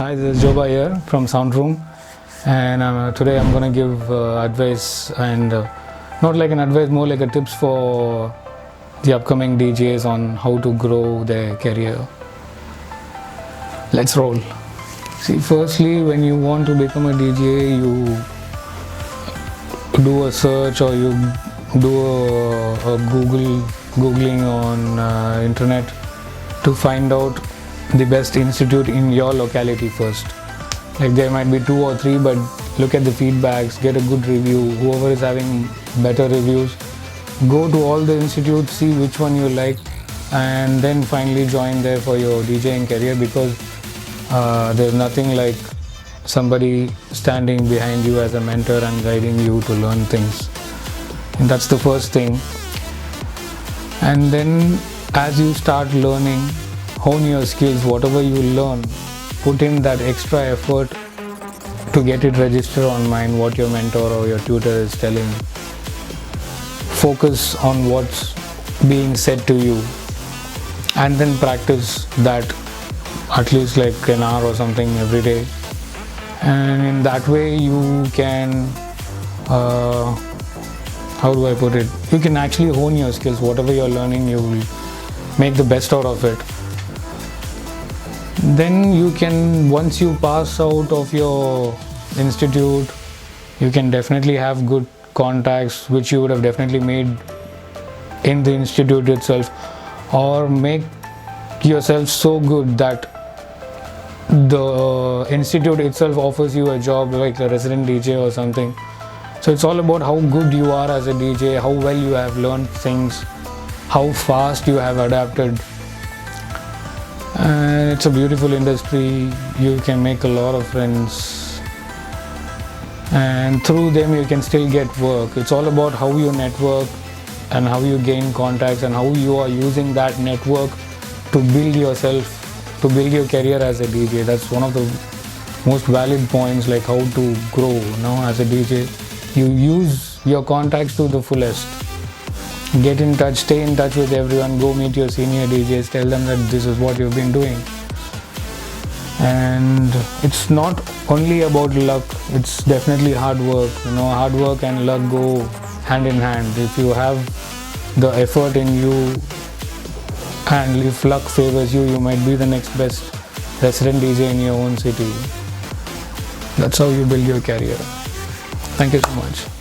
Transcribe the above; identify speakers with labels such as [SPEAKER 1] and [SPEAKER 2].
[SPEAKER 1] Hi, this is Joba here from SOUNDROOM, and today I'm going to give advice, and not like an advice, more like a tips for the upcoming DJs on how to grow their career. Let's roll. See, firstly, when you want to become a DJ, you do a search or you do a googling on internet to find out the best institute in your locality first. Like there might be 2 or 3, but look at the feedbacks, get a good review. Whoever is having better reviews, go to all the institutes, see which one you like, and then finally join there for your DJing career, because there's nothing like somebody standing behind you as a mentor and guiding you to learn things. And that's the first thing. And then as you start learning, hone your skills. Whatever you learn, put in that extra effort to get it registered on mind, what your mentor or your tutor is telling. Focus on what's being said to you, and then practice that at least like an hour or something every day. And in that way you can how do I put it, you can actually hone your skills. Whatever you're learning, you will make the best out of it. Then you can, once you pass out of your institute, you can definitely have good contacts which you would have definitely made in the institute itself, or make yourself so good that the institute itself offers you a job like a resident DJ or something. So it's all about how good you are as a DJ, how well you have learned things, how fast you have adapted. And it's a beautiful industry. You can make a lot of friends, and through them you can still get work. It's all about how you network and how you gain contacts and how you are using that network to build yourself, to build your career as a DJ. That's one of the most valid points, like how to grow, as a DJ. You use your contacts to the fullest. Get in touch, stay in touch with everyone, go meet your senior DJs, tell them that this is what you've been doing. And it's not only about luck, it's definitely hard work. Hard work and luck go hand in hand. If you have the effort in you, and if luck favors you, you might be the next best resident DJ in your own city. That's how you build your career. Thank you so much.